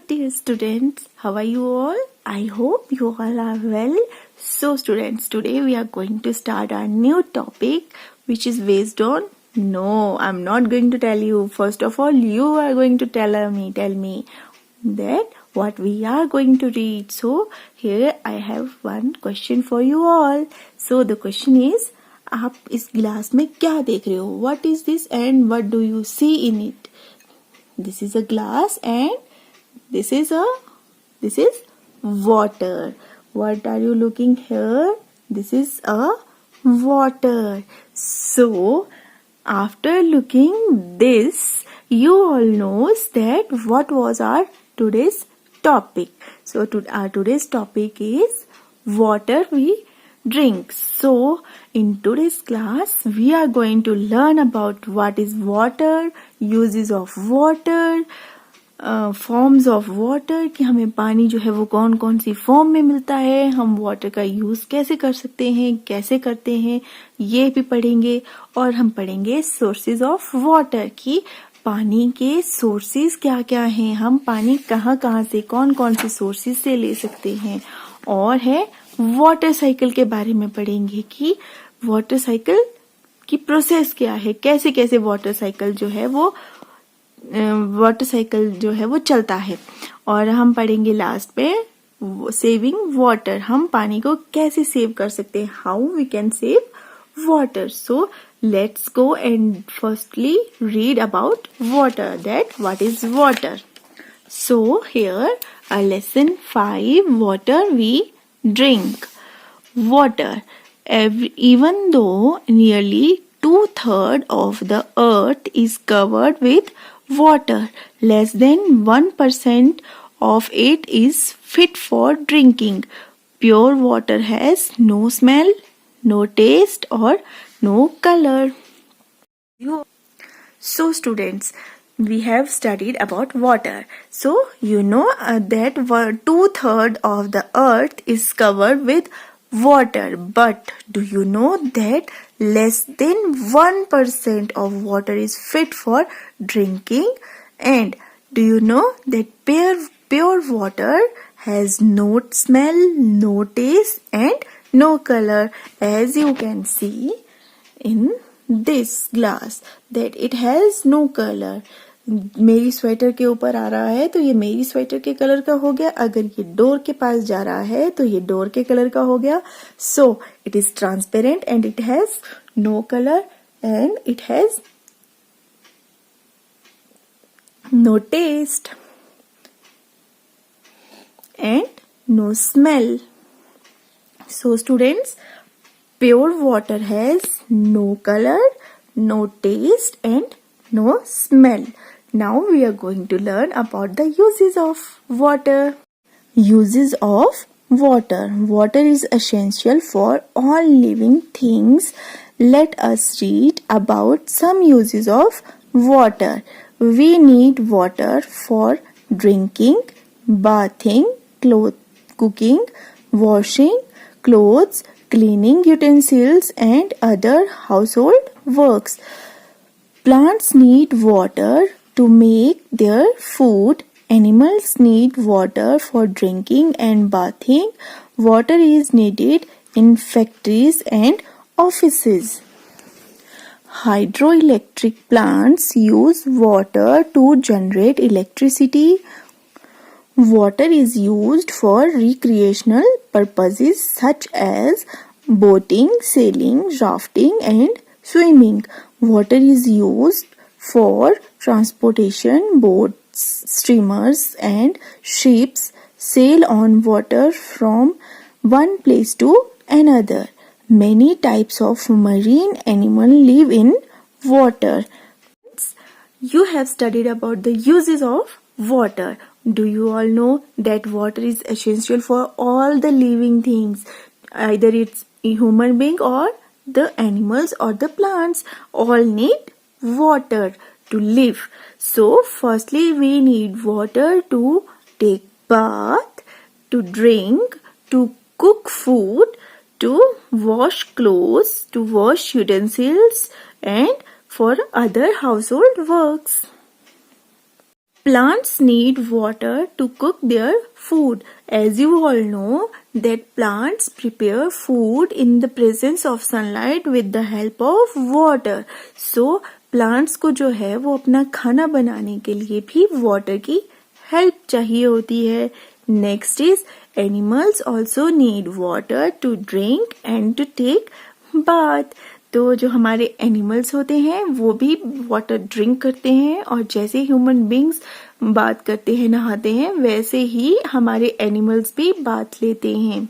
dear students, how are you all? I hope you all are well. So students, today we are going to start our new topic which is based on no, I'm not going to tell you. First of all, you are going to tell me that what we are going to read. So here I have one question for you all. So the question is, आप इस glass में क्या देख रहे हो? What is this and what do you see in it? This is a glass and this is water. What are you looking here? This is a water. So after looking this, you all knows that what was our today's topic. So our today's topic is water we drink. So in today's class we are going to learn about what is water, uses of water, forms of water कि हमें पानी जो है वो कौन कौन सी form में मिलता है, हम वाटर का यूज कैसे कर सकते हैं, कैसे करते हैं, ये भी पढ़ेंगे. और हम पढ़ेंगे सोर्सेज ऑफ वाटर कि पानी के सोर्सेज क्या क्या हैं, हम पानी कहाँ कहाँ से कौन कौन से सोर्सेज से ले सकते हैं. और है वाटर साइकिल के बारे में पढ़ेंगे कि वाटर साइकिल की प्रोसेस क्या है, कैसे कैसे वाटर साइकिल जो है वो चलता है. और हम पढ़ेंगे लास्ट पे सेविंग वाटर, हम पानी को कैसे सेव कर सकते हैं, how we can save water. So let's go and firstly read about water, that what is water. So here lesson 5, water we drink. Water. Even though nearly 2/3 of the earth is covered with water, less than 1% of it is fit for drinking. Pure water has no smell, no taste or no color. So students, we have studied about water. So you know that 2/3 of the earth is covered with water. But do you know that less than 1% of water is fit for drinking? And do you know that pure water has no smell, no taste and no color, as you can see in this glass that it has no color. मेरी sweater के ऊपर आ रहा है तो ये मेरी sweater के colour का हो गया, अगर ये डोर के पास जा रहा है तो ये डोर के कलर का हो गया. So it is transparent and it has no colour and it has no taste and no smell. So students, pure water has no color, no taste and no smell. Now we are going to learn about the uses of water. Uses of water. Water is essential for all living things. Let us read about some uses of water. We need water for drinking, bathing, cooking, washing clothes, cleaning utensils and other household works. Plants need water to make their food. Animals need water for drinking and bathing. Water is needed in factories and offices. Hydroelectric plants use water to generate electricity. Water is used for recreational purposes such as boating, sailing, rafting and swimming. Water is used for transportation. Boats, steamers and ships sail on water from one place to another. Many types of marine animals live in water. You have studied about the uses of water. Do you all know that water is essential for all the living things? Either it's a human being or the animals or the plants, all need water to live. So firstly we need water to take bath, to drink, to cook food, to wash clothes, to wash utensils and for other household works. Plants need water to cook their food. As you all know that plants prepare food in the presence of sunlight with the help of water. So plants को जो है वो अपना खाना बनाने के लिए भी water की help चाहिए होती है. Next is animals also need water to drink and to take bath. तो जो हमारे एनिमल्स होते हैं वो भी वाटर ड्रिंक करते हैं और जैसे ह्यूमन बींग्स बात करते हैं नहाते हैं वैसे ही हमारे एनिमल्स भी बात लेते हैं.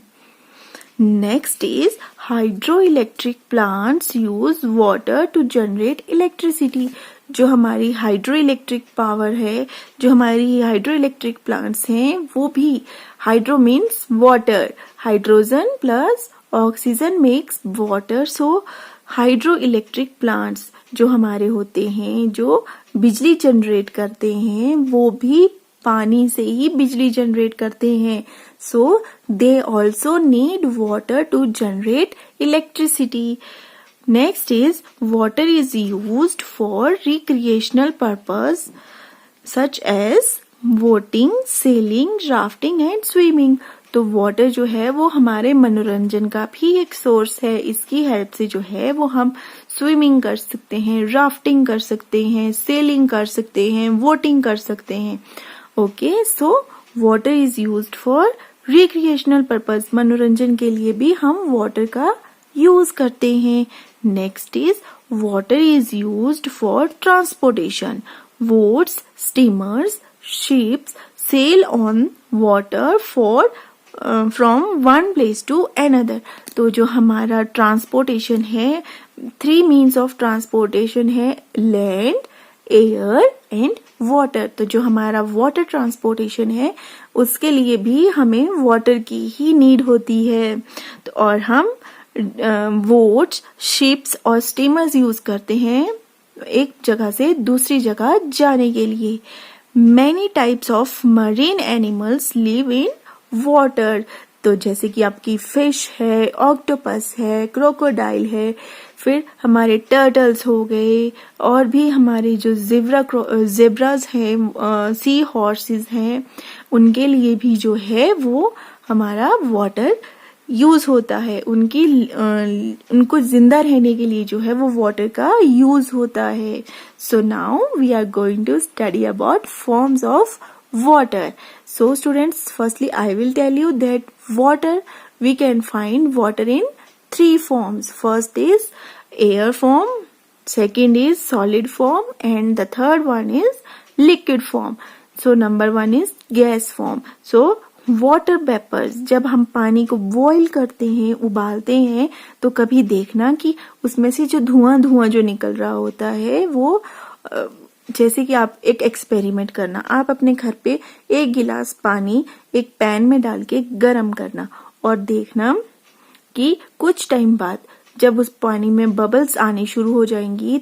Next is hydro electric plants use water to generate electricity. जो हमारी हाइड्रो इलेक्ट्रिक पावर है, जो हमारी हाइड्रो इलेक्ट्रिक प्लांट्स हैं वो भी, hydro means water, hydrogen plus oxygen makes water. So hydro electric plants जो हमारे होते हैं जो बिजली जनरेट करते हैं वो भी पानी से ही बिजली जनरेट करते हैं. So they also need water to generate electricity. Next is water is used for recreational purpose such as boating, sailing, rafting and swimming. तो वाटर जो है वो हमारे मनोरंजन का भी एक सोर्स है. इसकी हेल्प से जो है वो हम स्विमिंग कर सकते हैं, राफ्टिंग कर सकते हैं, सेलिंग कर सकते हैं, बोटिंग कर सकते हैं. Okay, so water is used for recreational purpose. मनोरंजन के लिए भी हम वाटर का यूज करते हैं. Next is water is used for transportation. Boats, steamers, ships sail on water for from one place to another. तो जो हमारा ट्रांसपोर्टेशन है, 3 मीन्स ऑफ ट्रांसपोर्टेशन है, लैंड, एयर एंड वाटर. तो जो हमारा वाटर ट्रांसपोर्टेशन है उसके लिए भी हमें वाटर की ही नीड होती है. तो और हम बोट्स, शिप्स और स्टीमर्स यूज करते हैं एक जगह से दूसरी जगह जाने के लिए. Many types of marine animals live in water. तो जैसे कि आपकी फिश है, ऑक्टोपस है, क्रोकोडाइल है, फिर हमारे टर्टल्स हो गए और भी हमारे जो जेब्रास हैं, सी हॉर्सेस हैं, उनके लिए भी जो है वो हमारा वाटर यूज होता है. उनको जिंदा रहने के लिए जो है वो वाटर का यूज होता है. So now we are going to study about forms of water. So students, firstly I will tell you that water, we can find water in 3 forms. First is air form, second is solid form and the third one is liquid form. So number 1 is gas form. So water vapours, जब हम पानी को boil करते हैं, उबालते हैं, तो कभी देखना कि उसमें से जो धुआं जो निकल रहा होता है वो, जैसे कि आप एक एक्सपेरिमेंट करना, आप अपने घर पे 1 गिलास पानी एक पैन में डाल के गरम करना और देखना कि कुछ टाइम बाद जब उस पानी में बबल्स आने शुरू हो जाएंगी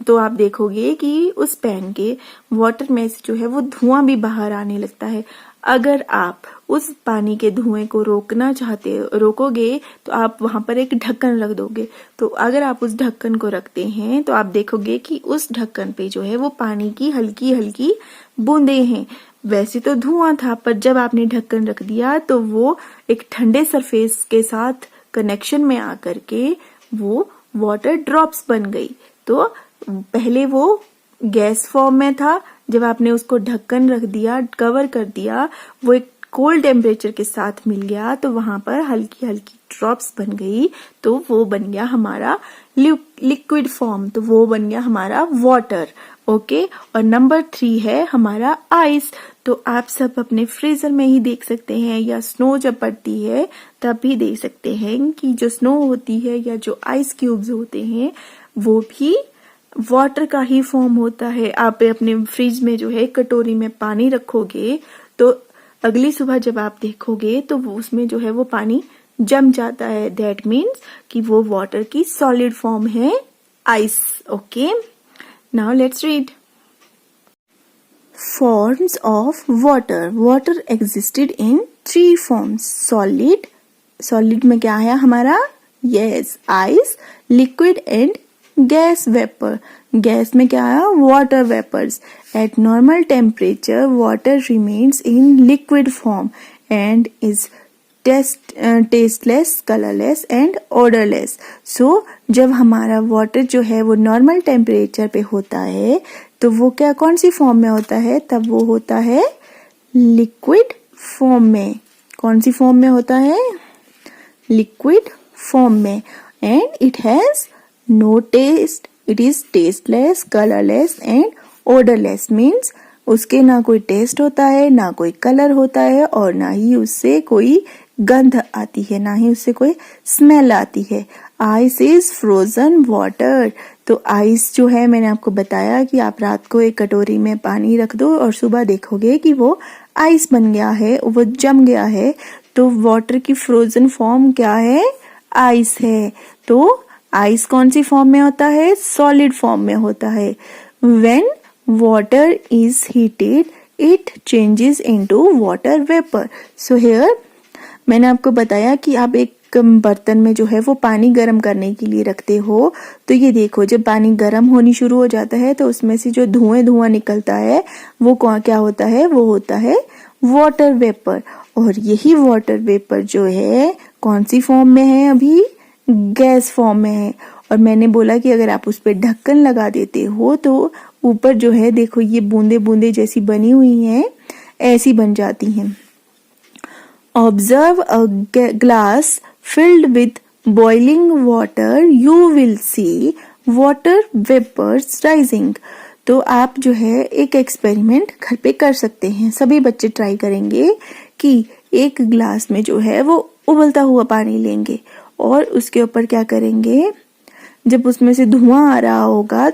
तो आप देखोगे कि उस पैन के वाटर में से जो है वो धुआं भी बाहर आने लगता है. अगर आप उस पानी के धुएं को रोकोगे तो आप वहां पर एक ढक्कन रख दोगे. तो अगर आप उस ढक्कन को रखते हैं तो आप देखोगे कि उस ढक्कन पे जो है वो पानी की हल्की हल्की बूंदें हैं. वैसे तो धुआं था, पर जब आपने ढक्कन रख दिया तो वो एक ठंडे सरफेस के साथ कनेक्शन में आकर के वो वाटर ड्रॉप्स बन गई. तो पहले वो गैस फॉर्म में था, जब आपने उसको ढक्कन रख दिया, कवर कर दिया, वो एक कोल्ड टेम्परेचर के साथ मिल गया तो वहां पर हल्की हल्की ड्रॉप्स बन गई, तो वो बन गया हमारा लिक्विड फॉर्म. तो वो बन गया हमारा वाटर. ओके, और नंबर 3 है हमारा आइस. तो आप सब अपने फ्रीजर में ही देख सकते हैं या स्नो जब पड़ती है तब भी देख सकते हैं कि जो स्नो होती है या जो आइस क्यूब्स होते हैं वो भी वाटर का ही फॉर्म होता है. आप अपने फ्रिज में जो है कटोरी में पानी रखोगे तो अगली सुबह जब आप देखोगे तो वो उसमें जो है वो पानी जम जाता है. दैट मीन्स कि वो वाटर की सॉलिड फॉर्म है, ice. Okay, now let's read. Forms of water. Water existed in 3 forms. Solid में क्या है हमारा? Yes, ice, liquid and gas vapour. Gas में क्या आया? Water vapours. At normal temperature, water remains in liquid form and is tasteless, colorless and odorless. So जब हमारा water जो है वो नॉर्मल टेम्परेचर पे होता है तो वो क्या कौन सी फॉर्म में होता है? तब वो होता है लिक्विड फॉर्म में. कौन सी फॉर्म में होता है? लिक्विड फॉर्म में. And it has no taste. It is tasteless, colourless and odorless means उसके ना कोई टेस्ट होता है, ना कोई कलर होता है और ना ही उससे कोई गंध आती है, ना ही उससे कोई स्मेल आती है. Ice is frozen water. तो आइस जो है मैंने आपको बताया कि आप रात को एक कटोरी में पानी रख दो और सुबह देखोगे कि वो आइस बन गया है, वो जम गया है. तो वाटर की फ्रोजन फॉर्म क्या है? आइस है. तो आइस कौन सी फॉर्म में होता है? सॉलिड फॉर्म में होता है. When water is heated, it changes into water vapor. So here मैंने आपको बताया कि आप एक बर्तन में जो है वो पानी गर्म करने के लिए रखते हो. तो ये देखो जब पानी गर्म होनी शुरू हो जाता है तो उसमें से जो धुआं निकलता है वो क्या होता है? वो होता है वाटर वेपर. और यही वाटर वेपर जो है कौन सी फॉर्म में है? अभी गैस फॉर्म में है. और मैंने बोला कि अगर आप उस पर ढक्कन लगा देते हो तो ऊपर जो है देखो ये बूंदे बूंदे जैसी बनी हुई हैं, ऐसी बन जाती हैं. Observe a glass filled with boiling water, you will see water vapours rising. तो आप जो है एक एक्सपेरिमेंट घर पे कर सकते हैं. सभी बच्चे ट्राई करेंगे कि एक ग्लास में जो है वो उबलता हुआ पानी लेंगे और उसके ऊपर क्या करेंगे? जब उसमें से धुआं आ रहा होगा,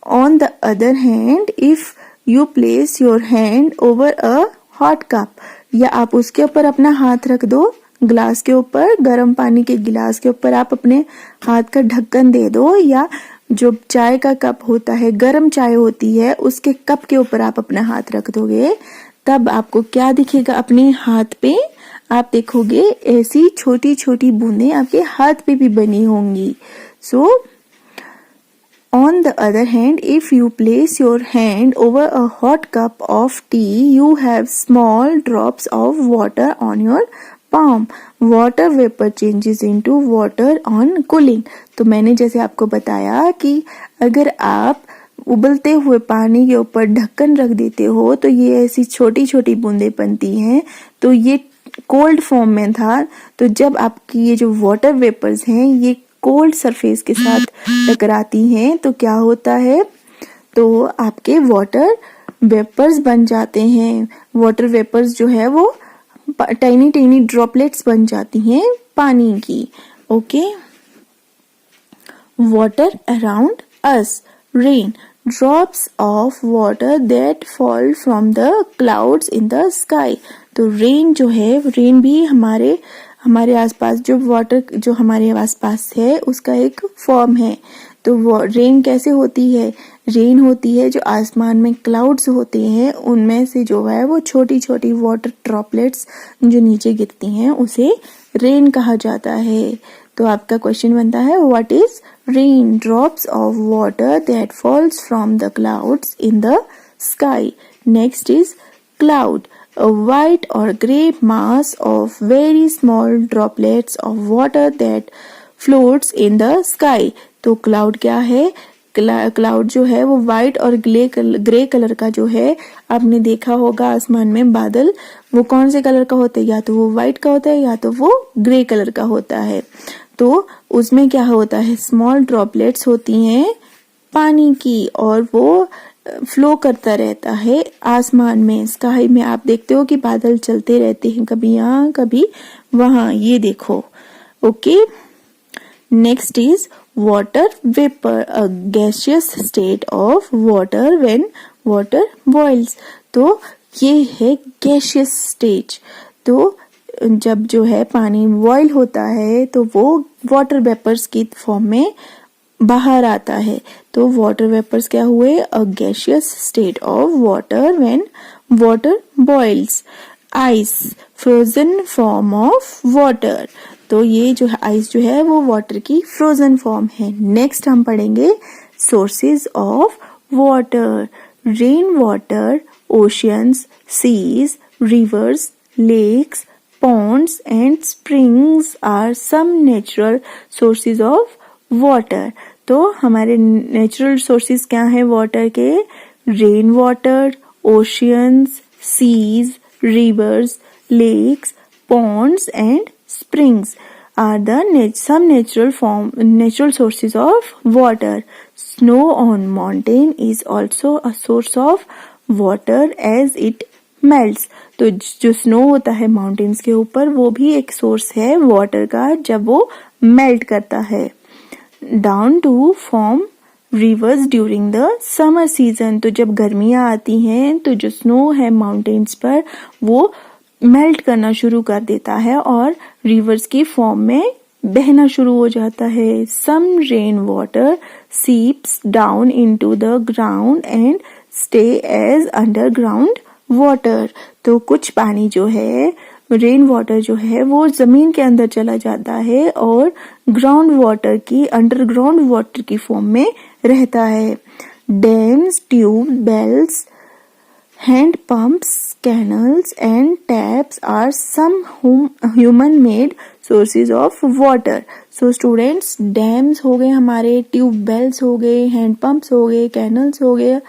on the other hand if you place your hand over a hot cup, या आप उसके ऊपर अपना हाथ रख दो ग्लास के ऊपर, गर्म पानी के गिलास के ऊपर आप अपने हाथ का ढक्कन दे दो, या जो चाय का कप होता है, गर्म चाय होती है, उसके कप के ऊपर आप अपना हाथ रख दोगे, तब आपको क्या दिखेगा अपने हाथ पे? आप देखोगे ऐसी छोटी छोटी बूंदें आपके हाथ पे भी बनी होंगी. सो on the other hand, if you place your hand over a hot cup of tea, you have small drops of water on your palm. Water vapor changes into water on cooling. तो मैंने जैसे आपको बताया कि अगर आप उबलते हुए पानी के ऊपर ढक्कन रख देते हो तो ये ऐसी छोटी छोटी बूंदें बनती हैं. तो ये कोल्ड फॉर्म में था. तो जब आपकी ये जो वाटर वेपर्स हैं ये कोल्ड सरफेस के साथ टकराती हैं तो क्या होता है? तो आपके वाटर वेपर्स बन जाते हैं. वाटर वेपर्स जो है वो टाइनी टाइनी ड्रॉपलेट्स बन जाती हैं पानी की. Okay. Water around us, rain, drops of water that fall from the clouds in the sky. तो रेन जो है, रेन भी हमारे आसपास जो वाटर जो हमारे आसपास है उसका एक फॉर्म है. तो वो रेन कैसे होती है? रेन होती है जो आसमान में क्लाउड्स होते हैं उनमें से जो है वो छोटी छोटी वाटर ड्रॉपलेट्स जो नीचे गिरती हैं उसे रेन कहा जाता है. तो आपका क्वेश्चन बनता है what is rain? Drops of water that falls from the clouds in the sky. Next is cloud, a white or grey mass of very small droplets of water that floats in the sky. तो cloud क्या है? Cloud जो है वो white और grey colour का जो है, आपने देखा होगा आसमान में बादल, वो कौन से कलर का होता है? या तो वो व्हाइट का होता है या तो वो ग्रे कलर का होता है. तो उसमें क्या होता है? स्मॉल ड्रॉपलेट्स होती हैं पानी की और वो फ्लो करता रहता है आसमान में, स्काई में. आप देखते हो कि बादल चलते रहते हैं कभी यहाँ कभी वहां. ये देखो. Okay. Next is water vapour, a gaseous state of water when water boils. तो ये है गैसियस स्टेज. तो जब जो है पानी बॉयल होता है तो वो वाटर वेपर्स की फॉर्म में बाहर आता है. तो वाटर वेपर्स क्या हुए? A gaseous state of water when water boils. Ice, frozen form of water. तो ये जो आइस जो है वो वाटर की फ्रोजन फॉर्म है. नेक्स्ट हम पढ़ेंगे sources of water. Rain water, oceans, seas, rivers, lakes, ponds and springs are some natural sources of water. तो हमारे नेचुरल सोर्सेज क्या है वाटर के? Rain water, oceans, seas, rivers, lakes, ponds and springs are the some natural sources of water. Snow on mountain is also a source of water as it melts. तो जो snow होता है mountains के ऊपर वो भी एक सोर्स है वाटर का जब वो मेल्ट करता है. Down to form rivers during the summer season. तो जब गर्मियां आती हैं तो जो स्नो है माउंटेन्स पर वो मेल्ट करना शुरू कर देता है और रिवर्स की फॉर्म में बहना शुरू हो जाता है. Some rain water seeps down into the ground and stay as underground water. तो कुछ पानी जो है रेन वाटर जो है वो जमीन के अंदर चला जाता है और ग्राउंड वाटर की अंडरग्राउंड वाटर की फॉर्म में रहता है. Dams, tube wells, hand pumps, canals and taps are some human-made sources of water. So students, dams हो गए हमारे, ट्यूब बेल्स हो गए, हैंड पंप्स हो गए, कैनल्स हो गए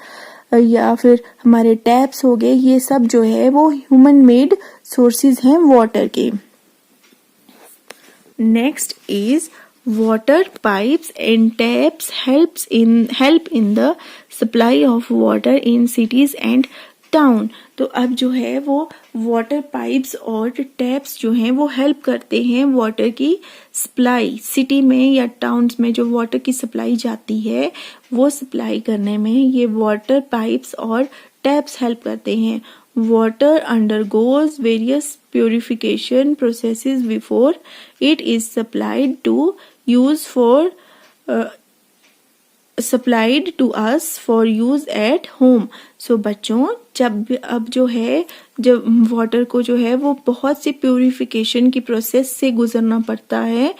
या फिर हमारे टैप्स हो गए, ये सब जो है वो ह्यूमन मेड सोर्सेज हैं वाटर के. Next is water pipes and taps help in the supply of water in cities and town. तो अब जो है वो वाटर पाइप्स और टैप्स जो हैं वो हेल्प करते हैं वाटर की सप्लाई. सिटी में या टाउन्स में जो वाटर की सप्लाई जाती है वो सप्लाई करने में ये वाटर पाइप्स और टैप्स हेल्प करते हैं. Water undergoes various purification processes before it is supplied to us for use at home. So बच्चों अब जो है जब वाटर को जो है वो बहुत सी प्यूरिफिकेशन की प्रोसेस से गुजरना पड़ता है.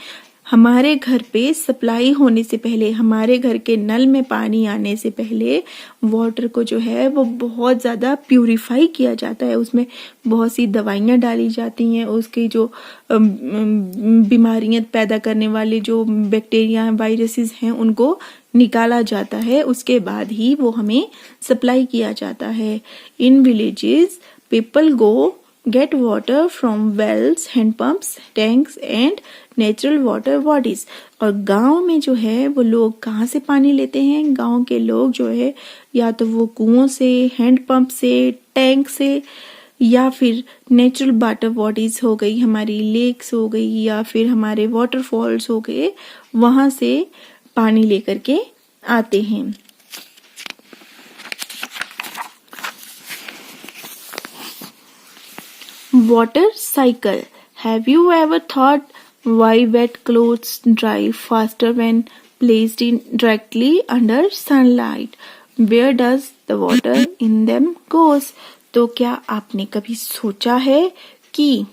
हमारे घर पे सप्लाई होने से पहले, हमारे घर के नल में पानी आने से पहले वाटर को जो है वो बहुत ज़्यादा प्यूरिफाई किया जाता है. उसमें बहुत सी दवाइयाँ डाली जाती हैं, उसके जो बीमारियाँ पैदा करने वाले जो बैक्टीरिया वायरसेस हैं उनको निकाला जाता है. उसके बाद ही वो हमें सप्लाई किया जाता है. In villages people go get water from wells, hand pumps, tanks and natural water bodies. और गांव में जो है वो लोग कहाँ से पानी लेते हैं? गांव के लोग जो है या तो वो कुओं से, हैंड पंप से, टैंक से या फिर नेचुरल वाटर बॉडीज हो गई, हमारी लेक्स हो गई या फिर हमारे वाटरफॉल्स हो गए, वहां से पानी लेकर के आते हैं. Water cycle. Have you ever thought why wet clothes dry faster when placed in directly under sunlight? Where does the water in them goes? तो क्या आपने कभी सोचा है कि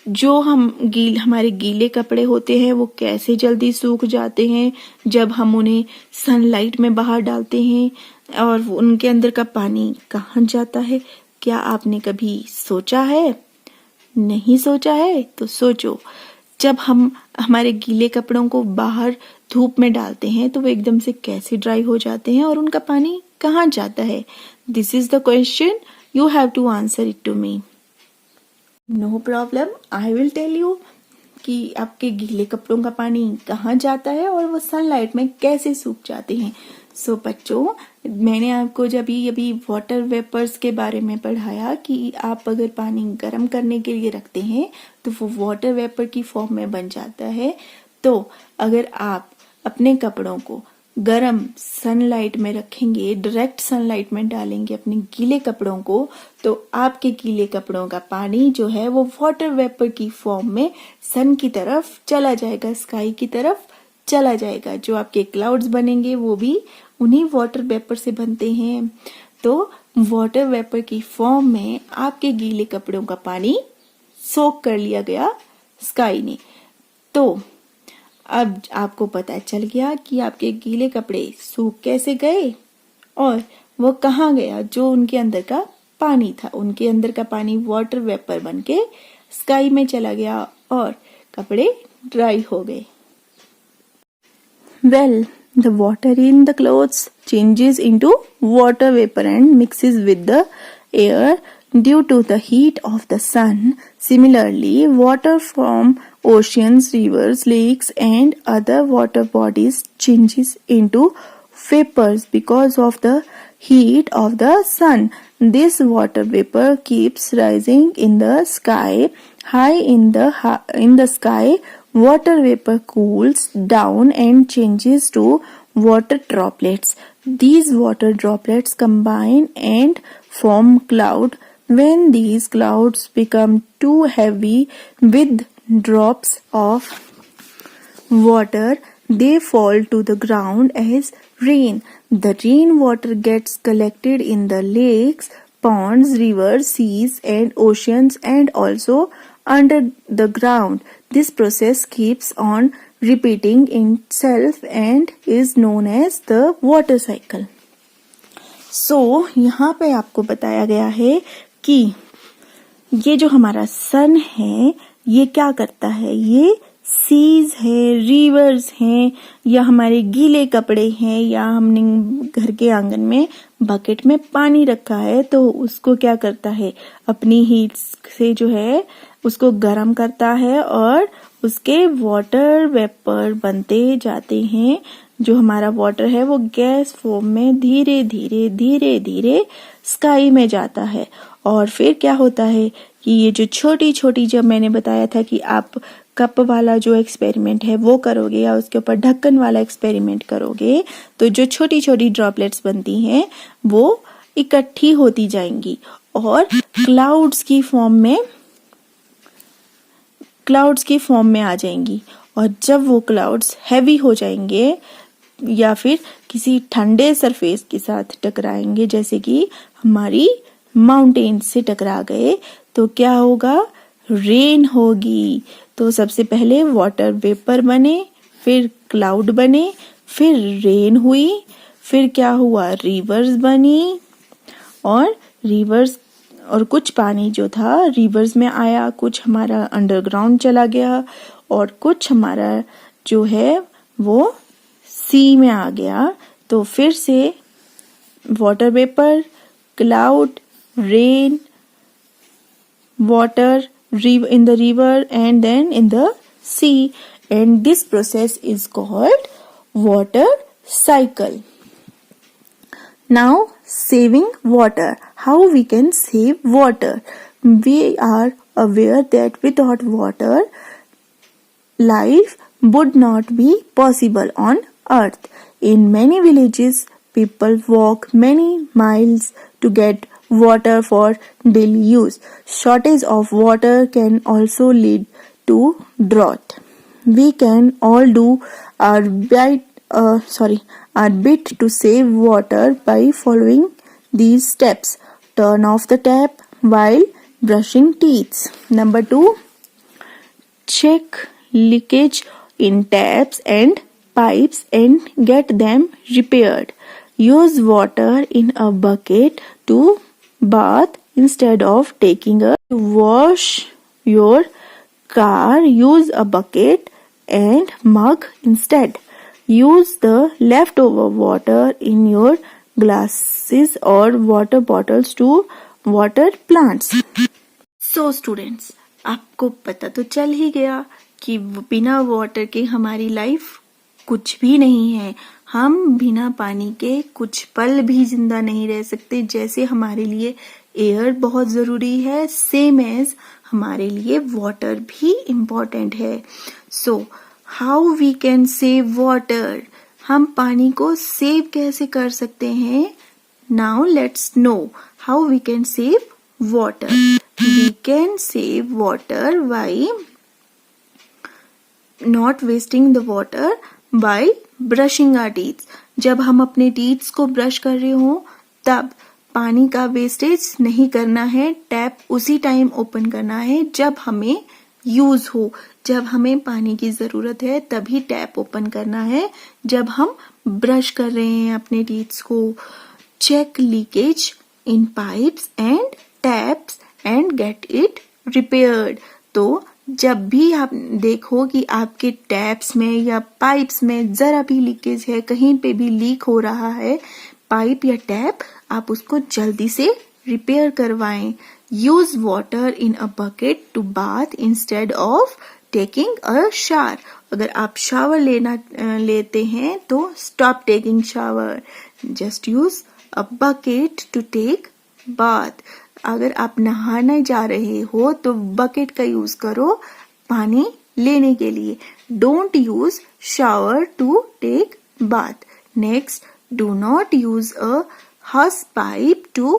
जो हमारे गीले कपड़े होते हैं वो कैसे जल्दी सूख जाते हैं जब हम उन्हें सनलाइट में बाहर डालते हैं और उनके अंदर का पानी कहाँ जाता है? क्या आपने कभी सोचा है? नहीं सोचा है तो सोचो. जब हम हमारे गीले कपड़ों को बाहर धूप में डालते हैं तो वो एकदम से कैसे ड्राई हो जाते हैं और उनका पानी कहाँ जाता है? This is the question, you have to answer it to me. No problem, I will tell you कि आपके गीले कपड़ों का पानी कहाँ जाता है और वो सनलाइट में कैसे सूख जाते हैं. सो बच्चों, मैंने आपको जब अभी वाटर वेपर्स के बारे में पढ़ाया कि आप अगर पानी गर्म करने के लिए रखते हैं तो वो वाटर वेपर की फॉर्म में बन जाता है. तो अगर आप अपने कपड़ों को गर्म सनलाइट में रखेंगे, डायरेक्ट सनलाइट में डालेंगे अपने गीले कपड़ों को, तो आपके गीले कपड़ों का पानी जो है वो वाटर वेपर की फॉर्म में सन की तरफ चला जाएगा, स्काई की तरफ चला जाएगा. जो आपके क्लाउड्स बनेंगे वो भी उन्हीं वाटर वेपर से बनते हैं. तो वाटर वेपर की फॉर्म में आपके गीले कपड़ों का पानी सोक कर लिया गया स्काई ने. तो अब आपको पता चल गया कि आपके गीले कपड़े सूख कैसे गए और वो कहाँ गया? जो उनके अंदर का पानी था, उनके अंदर का पानी वाटर वेपर बन के स्काई में चला गया और कपड़े ड्राई हो गए। Well, the water in the clothes changes into water vapor and mixes with the air due to the heat of the sun. Similarly, water from oceans, rivers, lakes, and other water bodies changes into vapors because of the heat of the sun. This water vapor keeps rising in the sky. High in the sky, water vapor cools down and changes to water droplets. These water droplets combine and form cloud. When these clouds become too heavy with drops of water, they fall to the ground as rain. The rainwater gets collected in the lakes, ponds, rivers, seas, and oceans, and also under the ground. This process keeps on repeating itself and is known as the water cycle. So, यहाँ पे आपको बताया गया है कि ये जो हमारा सन है ये क्या करता है, ये सीज है, रिवर्स हैं, या हमारे गीले कपड़े हैं, या हमने घर के आंगन में बकेट में पानी रखा है तो उसको क्या करता है, अपनी हीट से जो है उसको गर्म करता है और उसके वाटर वेपर बनते जाते हैं। जो हमारा वाटर है वो गैस फॉर्म में धीरे धीरे धीरे धीरे स्काई में जाता है। और फिर क्या होता है कि ये जो छोटी छोटी, जब मैंने बताया था कि आप कप वाला जो एक्सपेरिमेंट है वो करोगे या उसके ऊपर ढक्कन वाला एक्सपेरिमेंट करोगे तो जो छोटी छोटी ड्रॉपलेट्स बनती हैं वो इकट्ठी होती जाएंगी और क्लाउड्स की फॉर्म में आ जाएंगी। और जब वो क्लाउड्स हैवी हो जाएंगे या फिर किसी ठंडे सरफेस के साथ टकराएंगे, जैसे कि हमारी माउंटेन से टकरा गए, तो क्या होगा, रेन होगी। तो सबसे पहले वाटर वेपर बने, फिर क्लाउड बने, फिर रेन हुई, फिर क्या हुआ, रिवर्स बनी, और रिवर्स और कुछ पानी जो था रिवर्स में आया, कुछ हमारा अंडरग्राउंड चला गया और कुछ हमारा जो है वो सी में आ गया। तो फिर से water vapour, cloud, rain, water in the river and then in the sea, and this process is called water cycle. Now, saving water. How we can save water? We are aware that without water, life would not be possible on earth. In many villages, people walk many miles to get water for daily use. Shortage of water can also lead to drought. We can all do our bit to save water by following these steps. Turn off the tap while brushing teeth. Number 2, check leakage in taps and pipes and get them repaired. Use water in a bucket to bath instead of taking a to wash your car. Use a bucket and mug instead. Use the leftover water in your glasses or water bottles to water plants. So students, आपको पता तो चल ही गया कि बिना water के हमारी life कुछ भी नहीं है। हम बिना पानी के कुछ पल भी जिंदा नहीं रह सकते। जैसे हमारे लिए एयर बहुत जरूरी है, सेम एज हमारे लिए वाटर भी इम्पोर्टेंट है। So how we can save water, हम पानी को सेव कैसे कर सकते हैं? Now let's know how we can save water. We can save water by not wasting the water by brushing our teeth. जब हम अपने टीथ्स को ब्रश कर रहे हो तब पानी का वेस्टेज नहीं करना है। टैप उसी टाइम ओपन करना है जब हमें यूज हो, जब हमें पानी की जरूरत है तभी टैप ओपन करना है। जब हम ब्रश कर रहे हैं अपने टीथ्स को check leakage in pipes and taps and get it repaired. तो जब भी आप देखो कि आपके टैप्स में या पाइप्स में जरा भी लीकेज है, कहीं पे भी लीक हो रहा है पाइप या टैप, आप उसको जल्दी से रिपेयर करवाएं. Use water in a bucket to bath instead of taking a shower. अगर आप शावर लेते हैं तो stop taking shower. Just use a bucket to take bath. अगर आप नहाने जा रहे हो तो बकेट का यूज करो पानी लेने के लिए. Don't use shower to take bath. Next, do not use a hose pipe to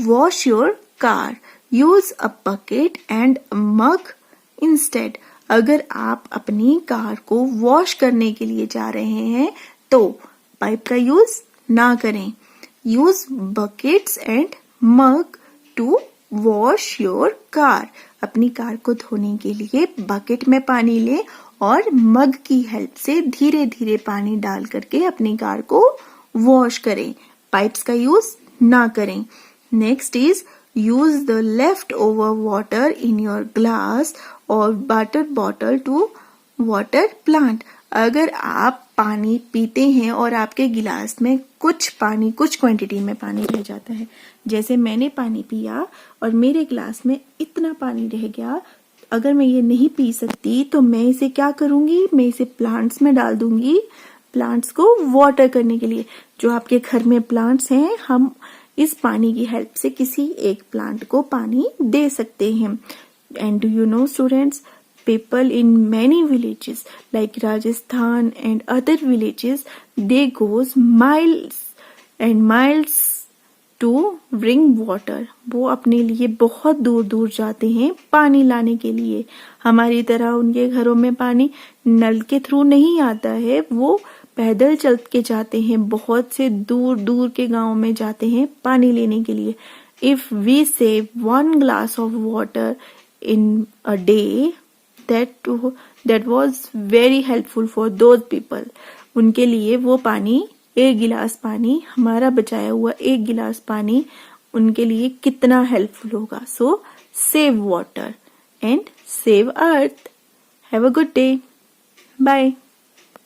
wash your car. Use a bucket and a mug instead. अगर आप अपनी कार को वॉश करने के लिए जा रहे हैं तो पाइप का यूज ना करें. Use buckets and mug to wash your car. अपनी कार को धोने के लिए बकेट में पानी लें और मग की हेल्प से धीरे धीरे पानी डाल करके अपनी कार को वॉश करें. पाइप्स का यूज ना करें. Next is use the left over water in your glass और water bottle to water plant. अगर आप पानी पीते हैं और आपके गिलास में कुछ क्वांटिटी में पानी रह जाता है, जैसे मैंने पानी पिया और मेरे गिलास में इतना पानी रह गया, अगर मैं ये नहीं पी सकती तो मैं इसे क्या करूंगी, मैं इसे प्लांट्स में डाल दूंगी, प्लांट्स को वाटर करने के लिए. जो आपके घर में प्लांट्स हैं, हम इस पानी की हेल्प से किसी एक प्लांट को पानी दे सकते हैं. And do you know students, people in many villages like Rajasthan and other villages, they goes miles and miles to bring water. वो अपने लिए बहुत दूर दूर जाते हैं पानी लाने के लिए. हमारी तरह उनके घरों में पानी नल के थ्रू नहीं आता है, वो पैदल चल के जाते हैं, बहुत से दूर दूर के गांव में जाते हैं पानी लेने के लिए. If we save 1 glass of water in a day, that was very helpful for those people. उनके लिए वो पानी, एक गिलास पानी, हमारा बचाया हुआ एक गिलास पानी उनके लिए कितना हेल्पफुल होगा. So save water and save earth. Have a good day. Bye.